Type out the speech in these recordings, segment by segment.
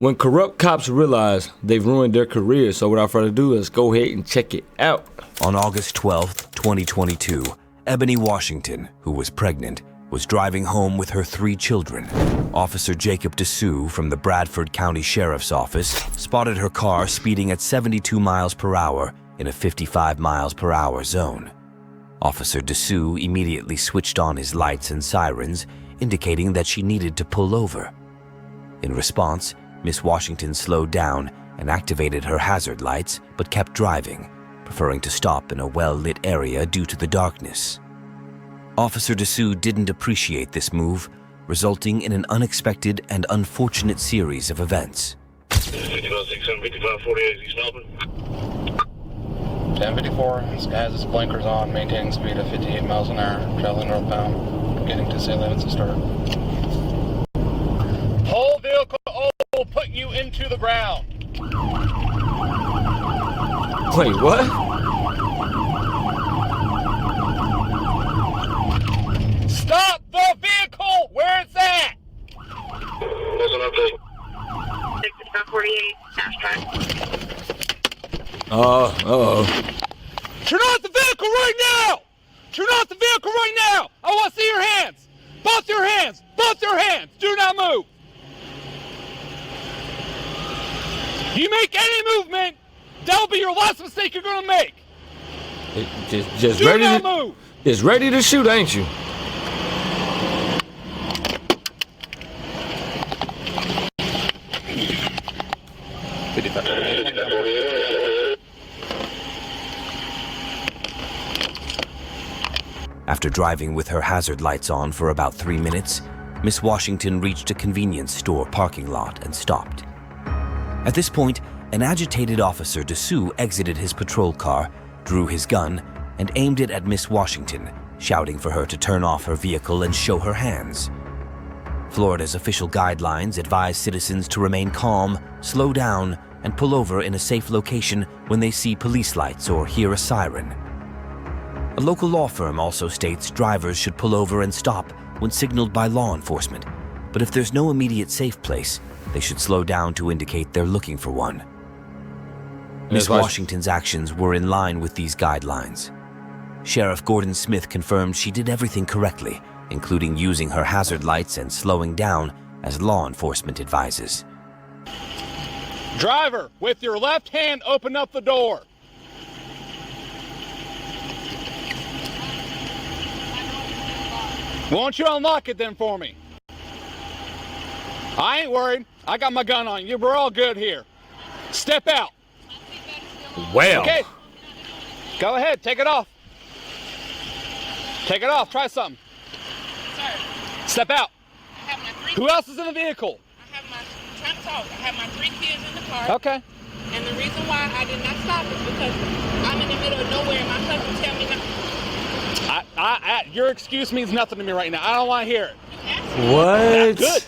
When corrupt cops realize they've ruined their careers, so without further ado, let's go ahead and check it out. On August 12th, 2022, Ebony Washington, who was pregnant, was driving home with her 3 children. Officer Jacob Dessous from the Bradford County Sheriff's Office spotted her car speeding at 72 miles per hour in a 55 miles per hour zone. Officer Dessous immediately switched on his lights and sirens, indicating that she needed to pull over. In response, Miss Washington slowed down and activated her hazard lights, but kept driving, preferring to stop in a well-lit area due to the darkness. Officer Dessous didn't appreciate this move, resulting in an unexpected and unfortunate series of events. 5548, is he stopping? 1054, has its blinkers on, maintaining speed of 58 miles an hour, traveling northbound, getting to city limits to start. Whole vehicle putting you into the ground. Wait, what? Stop the vehicle where it's at! There's an update. 5548, hashtag. Uh-oh. Turn off the vehicle right now! Turn off the vehicle right now! I want to see your hands! Both your hands! Both your hands! Do not move! You make any movement, that'll be your last mistake you're gonna make. Just Do ready not to move. just ready to shoot, ain't you? After driving with her hazard lights on for about 3 minutes, Miss Washington reached a convenience store parking lot and stopped. At this point, an agitated Officer Dessous exited his patrol car, drew his gun, and aimed it at Miss Washington, shouting for her to turn off her vehicle and show her hands. Florida's official guidelines advise citizens to remain calm, slow down, and pull over in a safe location when they see police lights or hear a siren. A local law firm also states drivers should pull over and stop when signaled by law enforcement, but if there's no immediate safe place, they should slow down to indicate they're looking for one. Miss Washington's actions were in line with these guidelines. Sheriff Gordon Smith confirmed she did everything correctly, including using her hazard lights and slowing down as law enforcement advises. Driver, with your left hand, open up the door. Won't you unlock it then for me? I ain't worried. I got my gun on you. We're all good here. Step out. Well. Okay. Go ahead. Take it off. Take it off. Try something. Sir, Step out. I have my 3 Who else is in the vehicle? I have my, trying to talk, I have my 3 kids in the car. Okay. And the reason why I did not stop is because I'm in the middle of nowhere and my cousin tell me not. Your excuse means nothing to me right now. I don't want to hear it. You asked me. What? Good.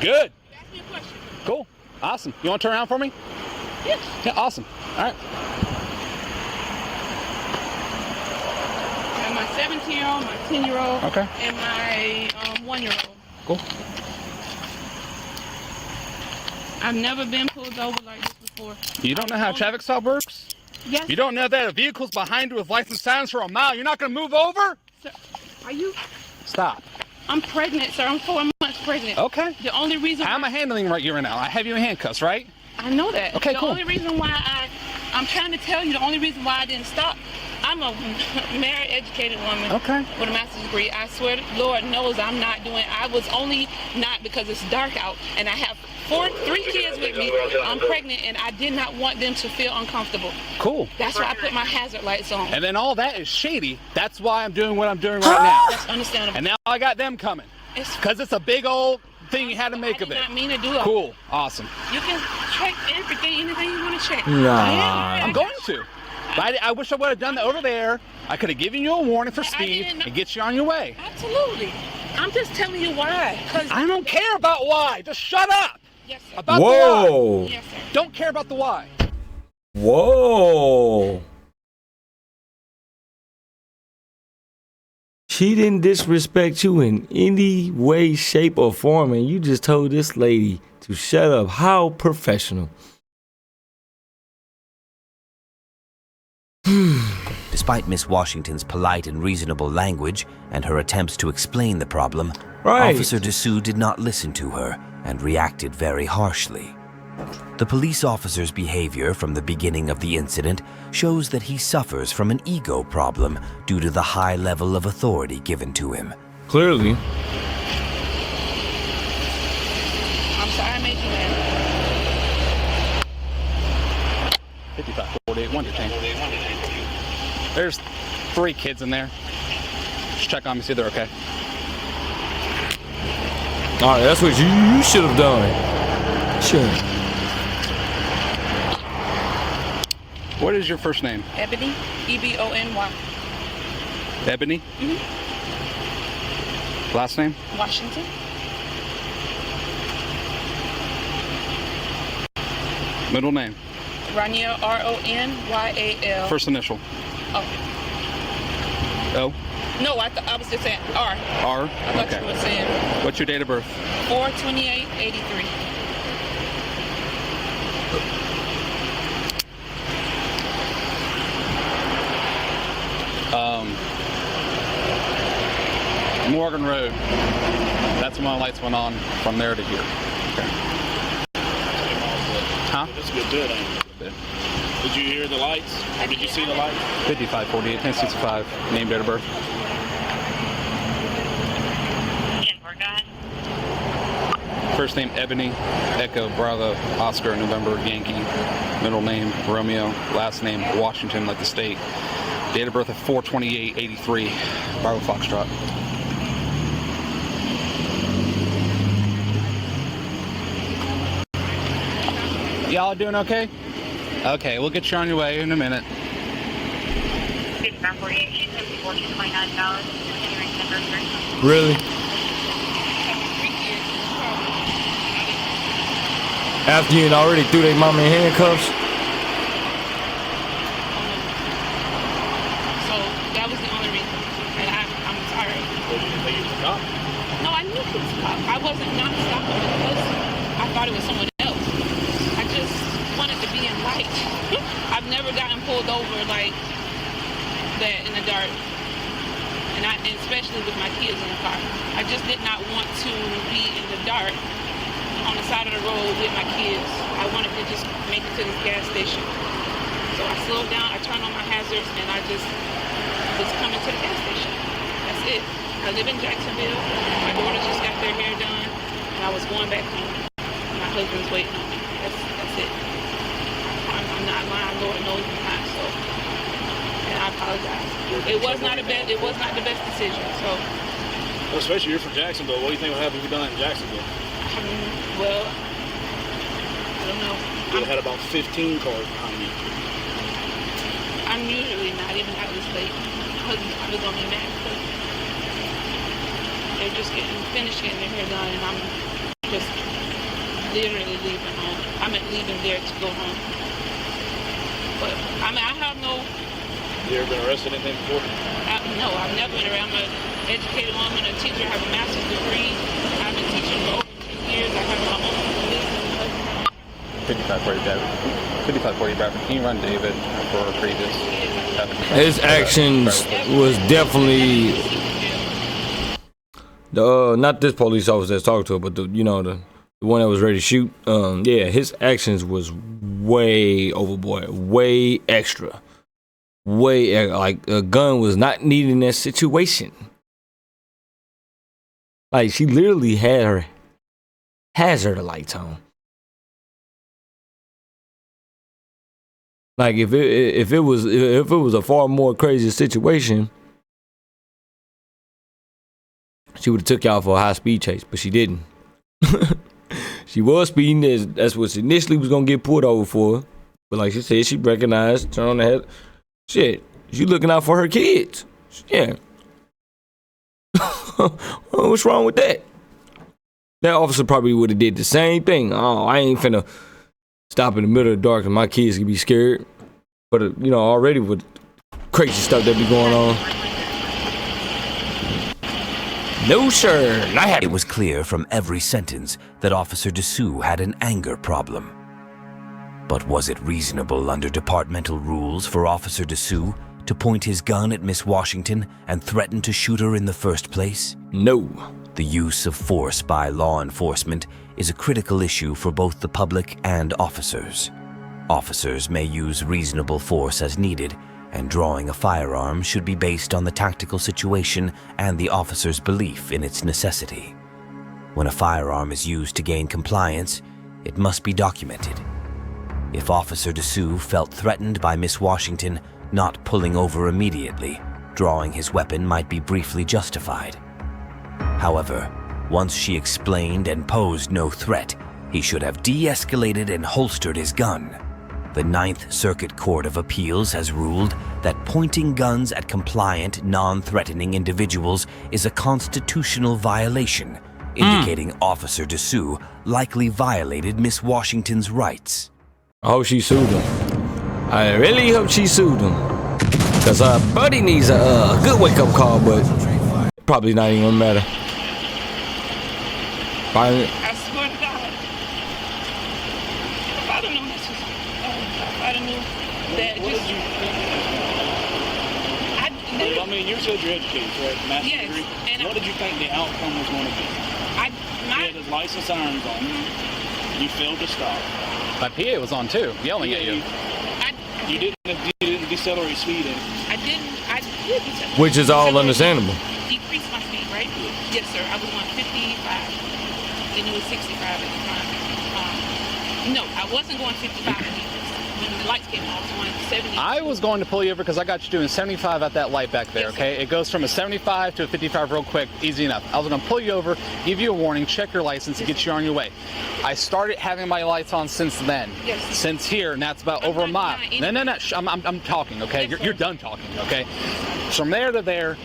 Good. You asked me a question. Cool. Awesome. You want to turn around for me? Yes. Yeah, awesome. All right. I have my 17-year-old, my 10-year-old, Okay. and my 1-year-old. Cool. I've never been pulled over like this before. You don't know how traffic stop works? Yes. You don't know that a vehicle's behind you with license signs for a mile. You're not going to move over? Sir, are you? Stop. I'm pregnant, sir. I'm 4 months pregnant. Okay. The only reason How am I handling right now? I have you in handcuffs, right? I know that. Okay, the cool. only reason why I'm trying to tell you, the only reason why I didn't stop, I'm a married, educated woman Okay. with a master's degree. I swear, Lord knows I'm not doing. I was only not because it's dark out, and I have 3 kids with me. I'm pregnant, and I did not want them to feel uncomfortable. Cool. That's why I put my hazard lights on. And then all that is shady. That's why I'm doing what I'm doing right now. That's understandable. And now I got them coming. It's Because it's a big old thing you had to make I of did it. not mean to do it. Cool. Awesome. You can check everything, anything you want to check. Nah. I'm going to. But I wish I would have done that over there. I could have given you a warning for I speed didn't know. and get you on your way. Absolutely. I'm just telling you why. Cause I don't care about why. Just shut up. yes, sir. About the why. Whoa. Yes, sir. Don't care about the why. Whoa. She didn't disrespect you in any way, shape, or form, and you just told this lady to to shut up. How professional. Despite Miss Washington's polite and reasonable language and her attempts to explain the problem, Right. Officer Dessous did not listen to her and reacted very harshly. The police officer's behavior from the beginning of the incident shows that he suffers from an ego problem due to the high level of authority given to him. Clearly. I'm sorry I made you mad. 5548, 1 detain. There's 3 kids in there. Just check on me, see if they're okay. All right, that's what you should have done. Sure. What is your first name? Ebony, E-B-O-N-Y. Ebony? Last name? Washington. Middle name? Ronyal, R-O-N-Y-A-L. First initial? Oh. O? No, I was just saying R. R? I thought Okay. you were saying What's your date of birth? 4/28/83. Morgan Road. That's when my lights went on from there to here. Okay. Huh? That's a good bit, ain't it? Did you hear the lights? Or did you see the lights? 5548, 1065. Name, date of birth. First name Ebony, Echo, Bravo, Oscar, November, Yankee. Middle name Romeo. Last name Washington, like the state. Date of birth of 4/28/83. Bravo Foxtrot. Y'all doing okay? Okay, we'll get you on your way in a minute. Really? After you had already threw their mama in handcuffs? So that was the only reason. And I'm sorry. Or did you think it was a cop? No, I knew it was a cop. I wasn't not stopping because I thought it was someone else. I just wanted to be in light. I've never gotten pulled over like that in the dark. And especially with my kids in the car. I just did not want to be in the dark on the side of the road with my kids. I wanted to just make it to this gas station. So I slowed down, I turned on my hazards, and I just was coming to the gas station. That's it. I live in Jacksonville. My daughter just got their hair done, and I was going back home. My husband's waiting on me. That's it. I'm not lying. Lord knows I'm not. So, and I apologize. It was not the best decision. So, Well, especially you're from Jacksonville. What do you think would happen if you done it in Jacksonville? well, I don't know. You had about 15 cars behind you. I'm usually not even at this late. My husband's probably gonna be mad because they're just finished getting their hair done, and I'm just literally leaving home. I meant leaving there to go home. But I mean, I have no. You ever been arrested anything before? No, I've never been around. I'm an educated woman, a teacher. I have a master's degree. I've been teaching for over 10 years. I have my own business. 5540 Bradford. Can you run David for a previous? His actions was definitely not this police officer that's talking to her, but the one that was ready to shoot. Yeah, his actions was way overboard, way extra, like a gun was not needed in that situation. Like she literally had her hazard lights on. Like if it was a far more crazy situation, she would have took y'all for a high speed chase, but she didn't. She was speeding. That's what she initially was gonna get pulled over for. But like she said, she recognized, turned on the head. Shit, she looking out for her kids. Yeah. What's wrong with that? That officer probably would have did the same thing. Oh, I ain't finna stop in the middle of the dark and my kids can be scared. But already with crazy stuff that be going on. No, sir. Not happy. It was clear from every sentence that Officer Dessous had an anger problem. But was it reasonable under departmental rules for Officer Dessous to point his gun at Miss Washington and threaten to shoot her in the first place? No. The use of force by law enforcement is a critical issue for both the public and officers. Officers may use reasonable force as needed, and drawing a firearm should be based on the tactical situation and the officer's belief in its necessity. When a firearm is used to gain compliance, it must be documented. If Officer Dessous felt threatened by Miss Washington not pulling over immediately, drawing his weapon might be briefly justified. However, once she explained and posed no threat, he should have de-escalated and holstered his gun. The Ninth Circuit Court of Appeals has ruled that pointing guns at compliant, non-threatening individuals is a constitutional violation, indicating Officer Dessous likely violated Miss Washington's rights. I hope she sued him. I really hope she sued him. Because Buddy needs a good wake-up call, but probably not even gonna matter. Finally. I swear to God. If I'd have known this was, if I'd have knew that I mean, you said you're educated, correct? Master's Yes, degree. and What did you think the outcome was going to be? You had his license irons on. You failed to stop. My PA was on too, yelling at you. You didn't decelerate speed. I did. Which is all understandable. Decrease my speed, right? Yes, sir. I was on 55. Then it was 65 at the time. No, I wasn't going 55 when the lights came on. I was going 70. I was going to pull you over because I got you doing 75 at that light back there, Yes, okay? sir. It goes from a 75 to a 55 real quick, easy enough. I was going to pull you over, give you a warning, check your license, and get you on your way. I started having my lights on since then. Yes. Since here, and that's about over a mile. No. I'm talking, okay? Yes, You're done talking, okay? From there to there,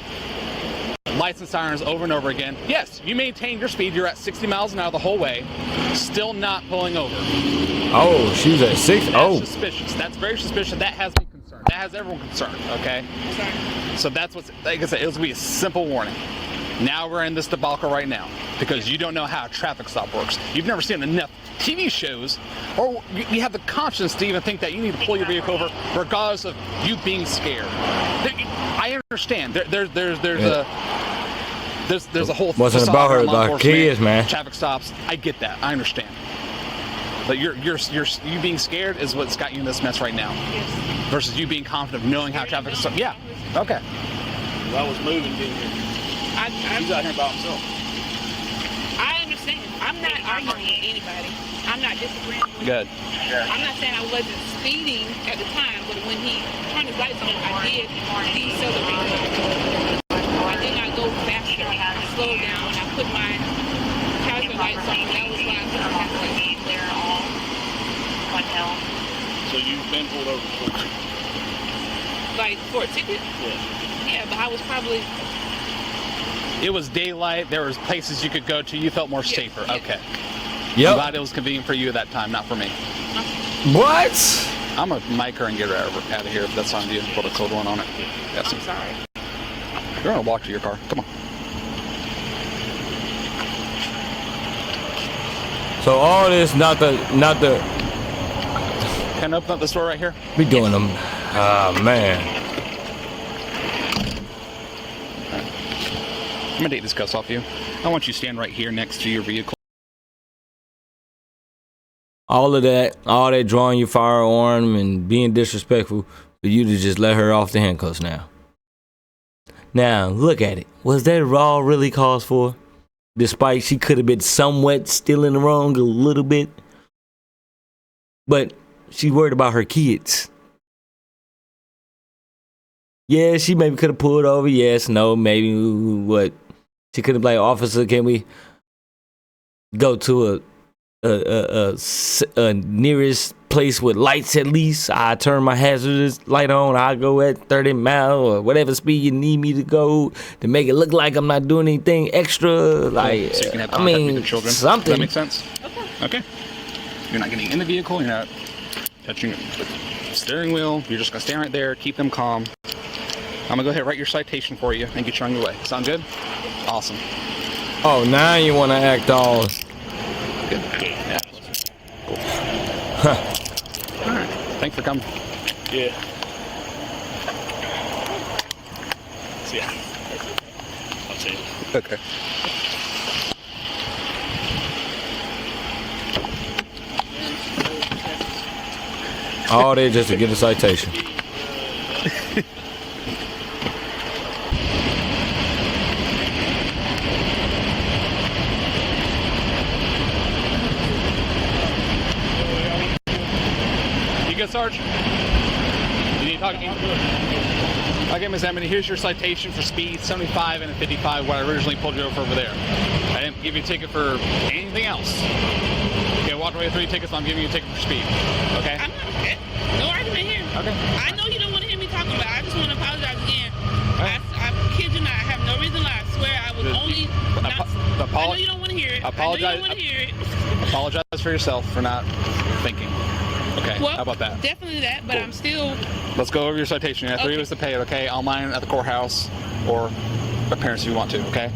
license sirens over and over again. Yes, you maintained your speed. You're at 60 miles an hour the whole way, still not pulling over. Oh, she was at 6. That's suspicious. That's very suspicious. That has me concerned. That has everyone concerned, okay? Sorry. So that's what's, like I said, it was be a simple warning. Now we're in this debacle right now because you don't know how a traffic stop works. You've never seen enough TV shows, or you have the conscience to even think that you need to pull your vehicle over regardless of you being scared. I understand. There's a whole wasn't about her, about kids, man. Traffic stops. I get that. I understand. But you being scared is what's got you in this mess right now. Yes. Versus you being confident of knowing how traffic stops. Yeah. Okay. I was moving, didn't you? He's out here by himself. I understand. I'm not arguing with anybody. I'm not disagreeing with Good. I'm not saying I wasn't speeding at the time, but when he turned his lights on, I did decelerate. I did not go faster. I slowed down. I put my hazard lights on. That was why I put my hazard lights on. So you've been pulled over before? Like, for a ticket? Yeah. Yeah, but I was probably... It was daylight. There was places you could go to. You felt more safer. Yes. Okay. Yep. I'm glad it was convenient for you at that time, not for me. What? I'm going to mic her and get her out of here if that's on you. Put a code one on it. Yes. I'm sorry. You're going to walk to your car. Come on. So all this, not the. Can I open up the store right here? We doing them. Ah, man. I'm going to take this cuffs off you. I want you to stand right here next to your vehicle. All that drawing your firearm and being disrespectful for you to just let her off the handcuffs now. Now, look at it. Was that all really cause for? Despite she could have been somewhat still in the wrong a little bit. But she's worried about her kids. Yeah, she maybe could have pulled over. Yes, no, maybe what? She could have like, officer, can we go to a nearest place with lights at least? I turn my hazardous light on. I go at 30 miles or whatever speed you need me to go to make it look like I'm not doing anything extra. Like, so you can have I contact mean, with your children. something. Does that make sense? Okay. You're not getting in the vehicle. You're not touching the steering wheel. You're just going to stand right there, keep them calm. I'm going to go ahead and write your citation for you and get you on your way. Sound good? Awesome. Oh, now you want to act all. Good. Yeah. Cool. All right. Thanks for coming. Yeah. See ya. I'll see you. Okay. All day just to get a citation. You good, Sarge? You need to talk to me? Okay, Miss Emily, here's your citation for speed, 75 and a 55, what I originally pulled you over there. I didn't give you a ticket for anything else. Okay, walked away with 3 tickets, so I'm giving you a ticket for speed. Okay? I'm not, no argument here. Okay. I know you don't want to hear me talk about it. I just want to apologize again. Right. I kid you not. I have no reason to lie. I swear I was only not... I know you don't want to hear it. Apologize. I know you don't want to hear it. Apologize for yourself for not thinking. Okay, Well, how about that? Definitely that, but Cool. I'm still... Let's go over your citation. You have 3 Okay. ways to pay it, okay? Online, at the courthouse, or appearance if you want to, okay?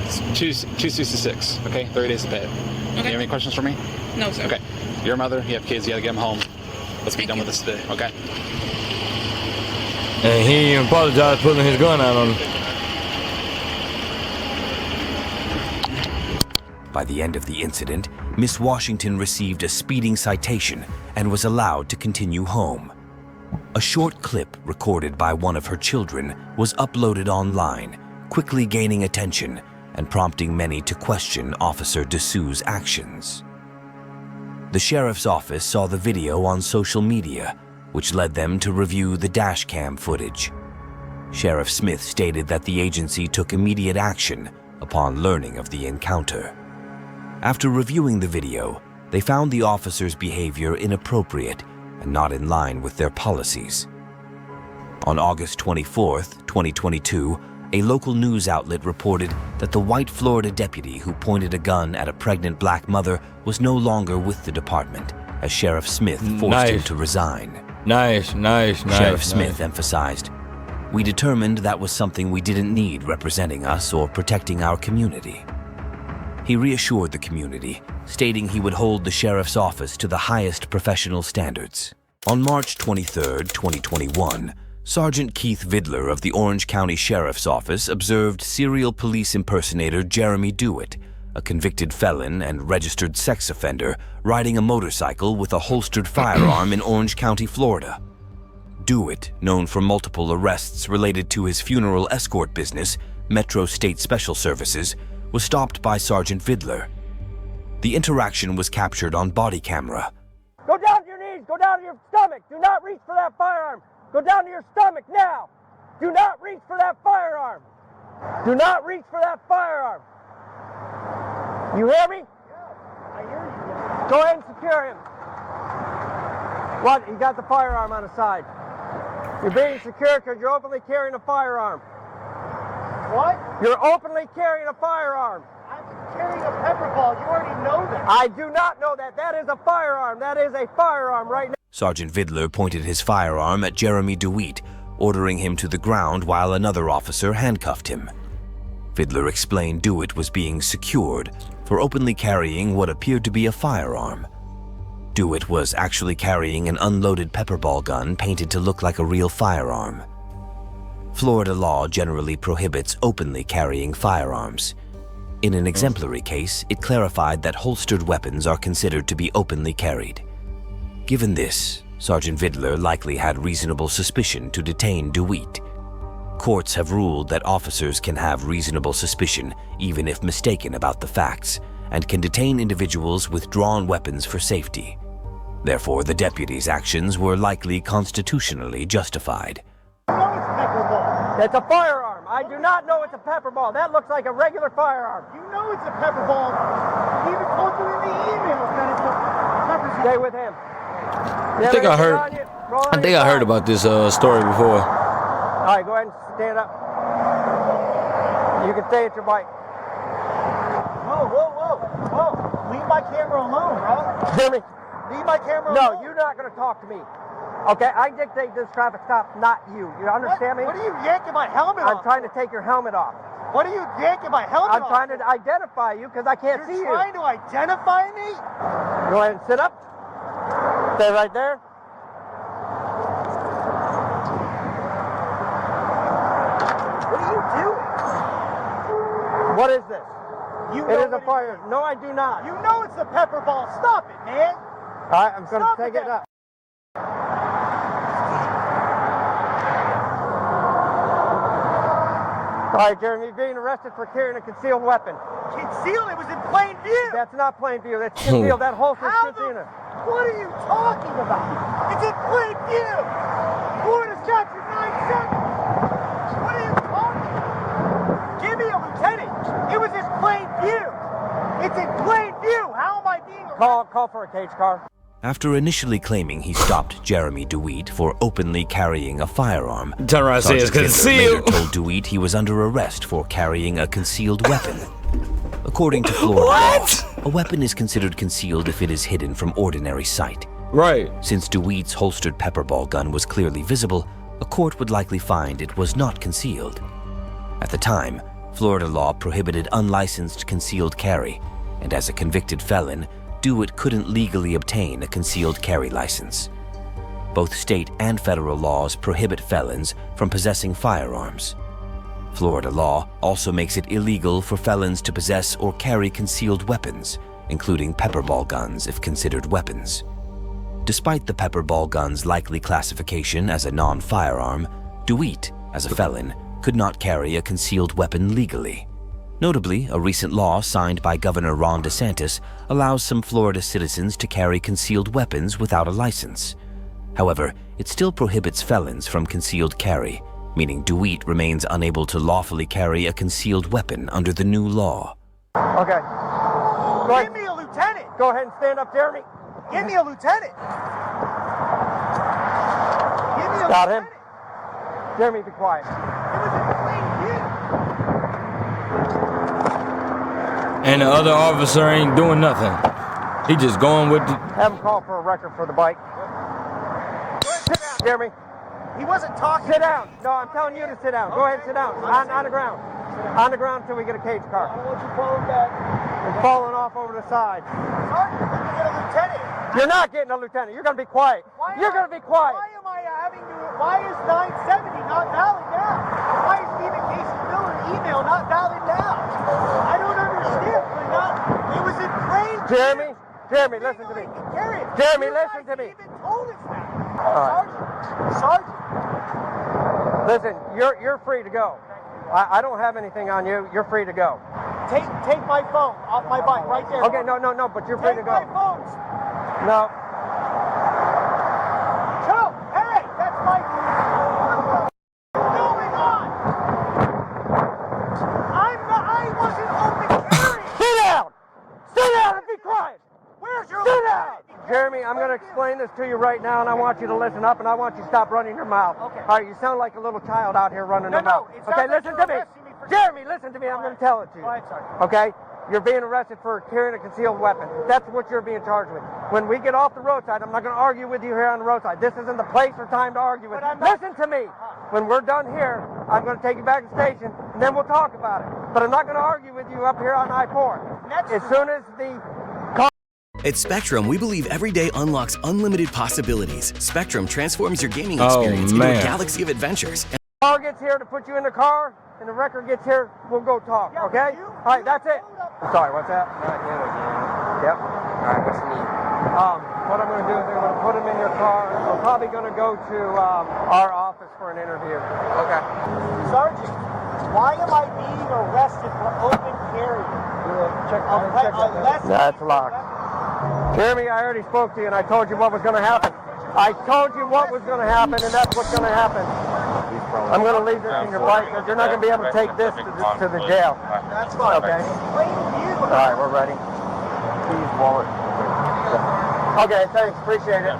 It's 266, okay? 30 days to pay it. Okay. You have any questions for me? No, sir. Okay. You're a mother, you have kids, you gotta get them home. Let's be Thank done you. with this today, okay? And he even apologized pulling his gun out on him. By the end of the incident, Miss Washington received a speeding citation and was allowed to continue home. A short clip recorded by one of her children was uploaded online, quickly gaining attention and prompting many to question Officer Dessou's actions. The sheriff's office saw the video on social media, which led them to review the dashcam footage. Sheriff Smith stated that the agency took immediate action upon learning of the encounter. After reviewing the video, they found the officer's behavior inappropriate and not in line with their policies. On August 24th, 2022, a local news outlet reported that the white Florida deputy who pointed a gun at a pregnant black mother was no longer with the department, as Sheriff Smith forced him to resign. Nice. Sheriff Smith emphasized, "We determined that was something we didn't need representing us or protecting our community." He reassured the community, stating he would hold the sheriff's office to the highest professional standards. On March 23, 2021, Sergeant Keith Vidler of the Orange County Sheriff's Office observed serial police impersonator Jeremy Deitte, a convicted felon and registered sex offender, riding a motorcycle with a holstered firearm in Orange County, Florida. Deitte, known for multiple arrests related to his funeral escort business, Metro State Special Services, was stopped by Sergeant Vidler. The interaction was captured on body camera. Go down to your knees. Go down to your stomach. Do not reach for that firearm. Go down to your stomach now. Do not reach for that firearm. Do not reach for that firearm. You hear me? Yeah, I hear you. Go ahead and secure him. What? He got the firearm on his side. You're being secured because you're openly carrying a firearm. What? You're openly carrying a firearm. I'm carrying a pepper ball. You already know that. I do not know that. That is a firearm. That is a firearm right now. Sergeant Vidler pointed his firearm at Jeremy Deitte, ordering him to the ground while another officer handcuffed him. Vidler explained Deitte was being secured for openly carrying what appeared to be a firearm. Deitte was actually carrying an unloaded pepperball gun painted to look like a real firearm. Florida law generally prohibits openly carrying firearms. In an exemplary case, it clarified that holstered weapons are considered to be openly carried. Given this, Sergeant Vidler likely had reasonable suspicion to detain Deitte. Courts have ruled that officers can have reasonable suspicion even if mistaken about the facts, and can detain individuals with drawn weapons for safety. Therefore, the deputy's actions were likely constitutionally justified. That's a firearm. I do not know it's a pepper ball. That looks like a regular firearm. You know it's a pepper ball. He even told you in the email that it's a pepper ball. Stay with him. I think I heard about this story before. All right, go ahead and stand up. You can stay at your bike. Whoa. Leave my camera alone, bro. Hear me? Leave my camera alone. No, you're not going to talk to me. Okay, I dictate this traffic stop, not you. You understand me? What are you yanking my helmet off? I'm trying to take your helmet off. What are you yanking my helmet off? I'm trying to identify you because I can't see you. You're trying to identify me? Go ahead and sit up. Stay right there. What are you doing? What is this? It is a fire. No, I do not. You know it's a pepper ball. Stop it, man. All right, I'm going to take it up. All right, Jeremy, you're being arrested for carrying a concealed weapon. Concealed? It was in plain view. That's not plain view. That's concealed. That holster's concealed. What are you talking about? It's in plain view. Florida's got your 9-7. What are you talking about? Give me a lieutenant. It was in plain view. It's in plain view. How am I being arrested? Call for a cage car. After initially claiming he stopped Jeremy Deitte for openly carrying a firearm, turn around and say it's concealed. Later told Deitte he was under arrest for carrying a concealed weapon. According to Florida law, a weapon is considered concealed if it is hidden from ordinary sight. Right. Since Deitte's holstered pepperball gun was clearly visible, a court would likely find it was not concealed. At the time, Florida law prohibited unlicensed concealed carry, and as a convicted felon, Deitte couldn't legally obtain a concealed carry license. Both state and federal laws prohibit felons from possessing firearms. Florida law also makes it illegal for felons to possess or carry concealed weapons, including pepperball guns if considered weapons. Despite the pepperball gun's likely classification as a non-firearm, Deitte, as a felon, could not carry a concealed weapon legally. Notably, a recent law signed by Governor Ron DeSantis allows some Florida citizens to carry concealed weapons without a license. However, it still prohibits felons from concealed carry, meaning Deitte remains unable to lawfully carry a concealed weapon under the new law. Okay. Give me a lieutenant. Go ahead and stand up, Jeremy. Give me a lieutenant. Give me a Got lieutenant. Him. Jeremy, be quiet. It was in plain view. And the other officer ain't doing nothing. He just going with the... Have him call for a record for the bike. Sit down, Jeremy. He wasn't talking. Sit down. No, I'm telling you to sit down. Go ahead and sit down. On the ground. On the ground until we get a cage car. I don't want you falling back. It's falling off over the side. Sergeant, let me get a lieutenant. You're not getting a lieutenant. You're going to be quiet. You're going to be quiet. Why am I having to... Why is 970 not valid now? Why is Stephen Casey Miller email not valid now? I don't understand. We're not... It was in plain... Jeremy, listen to me. Jeremy, listen to me. You even told us that. Sergeant. Listen, you're free to go. I don't have anything on you. You're free to go. Take my phone off my bike right there. Okay, no, but you're free to go. Take my phone. No. Joe, hey, that's my phone. What's going on? I wasn't open carrying. Sit down and be quiet. Where's your Sit down. Jeremy, I'm going to explain this to you right now, and I want you to listen up, and I want you to stop running your mouth. Okay. All right, you sound like a little child out here running your mouth. Okay, listen to me. Jeremy, listen to me. I'm going to tell it to you. Okay? You're being arrested for carrying a concealed weapon. That's what you're being charged with. When we get off the roadside, I'm not going to argue with you here on the roadside. This isn't the place or time to argue with. Listen to me. When we're done here, I'm going to take you back to the station, and then we'll talk about it. But I'm not going to argue with you up here on I-4. As soon as the... At Spectrum, we believe every day unlocks unlimited possibilities. Spectrum transforms your gaming experience into a galaxy of adventures. Car gets here to put you in the car, and the record gets here, we'll go talk, okay? All right, that's it. I'm sorry, what's that? Not him again. Yep. All right, what's the need? What I'm going to do is I'm going to put him in your car, and we're probably going to go to our office for an interview. Okay. Sergeant, why am I being arrested for open carry? Check That's locked. Jeremy, I already spoke to you, and I told you what was going to happen. I told you what was going to happen, and that's what's going to happen. I'm going to leave this in your bike, because you're not going to be able to take this to the jail. That's fine. Okay. All right, we're ready. Please, wallet. Okay, thanks. Appreciate it.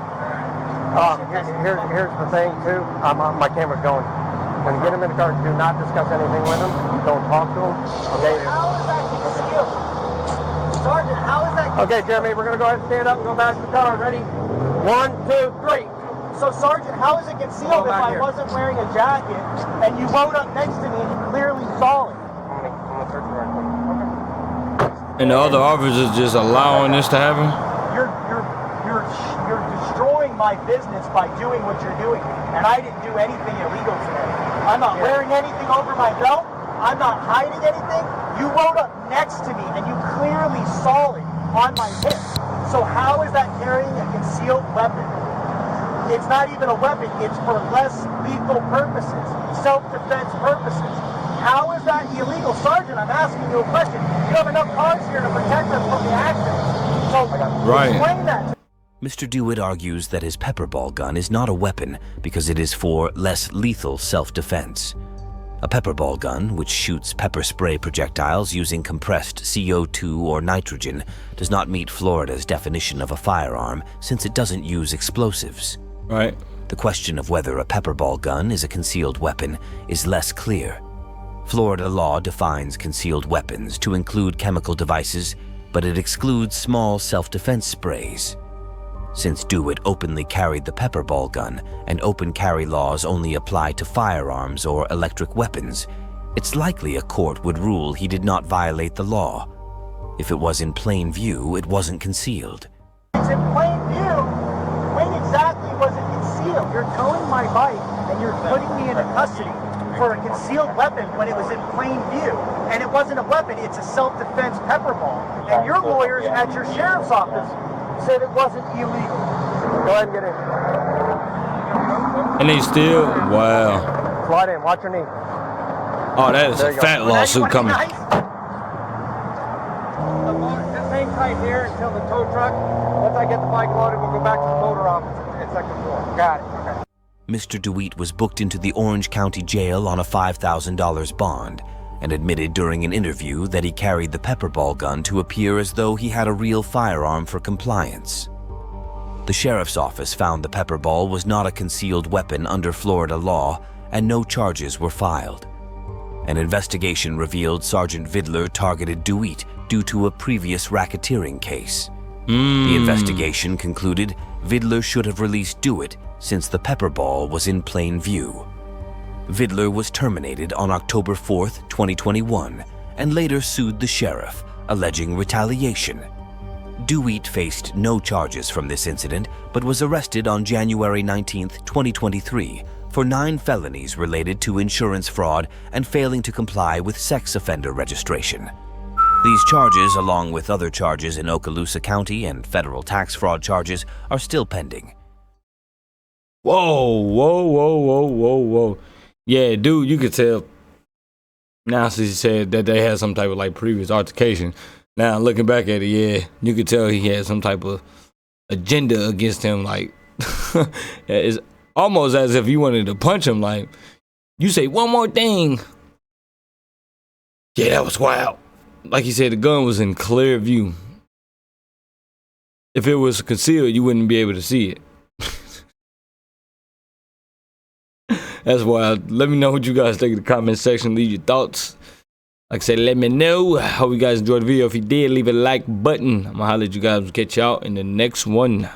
Here's the thing, too. My camera's going. When you get him in the car, do not discuss anything with him. Don't talk to him. Okay? How is that concealed? Sergeant, how is that concealed? Okay, Jeremy, we're going to go ahead and stand up and go back to the car. Ready? 1, 2, 3. So, Sergeant, how is it concealed if I wasn't wearing a jacket and you rode up next to me and you clearly saw it? I'm going to And the other officers just allowing this to happen? You're destroying my business by doing what you're doing. And I didn't do anything illegal today. I'm not wearing anything over my belt. I'm not hiding anything. You rode up next to me and you clearly saw it on my hip. So how is that carrying a concealed weapon? It's not even a weapon. It's for less lethal purposes, self-defense purposes. How is that illegal? Sergeant, I'm asking you a question. You have enough cars here to protect us from the accident. So explain that to me. Mr. Deitte argues that his pepperball gun is not a weapon because it is for less lethal self-defense. A pepperball gun, which shoots pepper spray projectiles using compressed CO2 or nitrogen, does not meet Florida's definition of a firearm since it doesn't use explosives. Right. The question of whether a pepperball gun is a concealed weapon is less clear. Florida law defines concealed weapons to include chemical devices, but it excludes small self-defense sprays. Since Deitte openly carried the pepperball gun and open carry laws only apply to firearms or electric weapons, it's likely a court would rule he did not violate the law. If it was in plain view, it wasn't concealed. It's in plain view. When exactly was it concealed? You're towing my bike and you're putting me into custody for a concealed weapon when it was in plain view. And it wasn't a weapon, it's a self-defense pepperball. And your lawyers at your sheriff's office said it wasn't illegal. Go ahead and get in. And they still, wow. Slide in, watch your knee. Oh, that is a fat lawsuit coming. Nice. Just hang tight here until the tow truck. Once I get the bike loaded, we'll go back to the motor office at second floor. Got it. Okay. Mr. Deitte was booked into the Orange County Jail on a $5,000 bond and admitted during an interview that he carried the pepperball gun to appear as though he had a real firearm for compliance. The sheriff's office found the pepperball was not a concealed weapon under Florida law and no charges were filed. An investigation revealed Sergeant Vidler targeted Deitte due to a previous racketeering case. The investigation concluded Vidler should have released Deitte since the pepperball was in plain view. Vidler was terminated on October 4th, 2021, and later sued the sheriff, alleging retaliation. Deitte faced no charges from this incident, but was arrested on January 19, 2023, for 9 felonies related to insurance fraud and failing to comply with sex offender registration. These charges, along with other charges in Okaloosa County and federal tax fraud charges, are still pending. Whoa. Yeah, dude, you could tell. Now, since he said that they had some type of like previous altercation, now looking back at it, yeah, you could tell he had some type of agenda against him. Like, it's almost as if you wanted to punch him. Like, you say one more thing. Yeah, that was wild. Like he said, the gun was in clear view. If it was concealed, you wouldn't be able to see it. That's wild. Let me know what you guys think in the comment section. Leave your thoughts. Like I said, let me know. I hope you guys enjoyed the video. If you did, leave a like button. I'm going to holler at you guys. We'll catch y'all in the next one.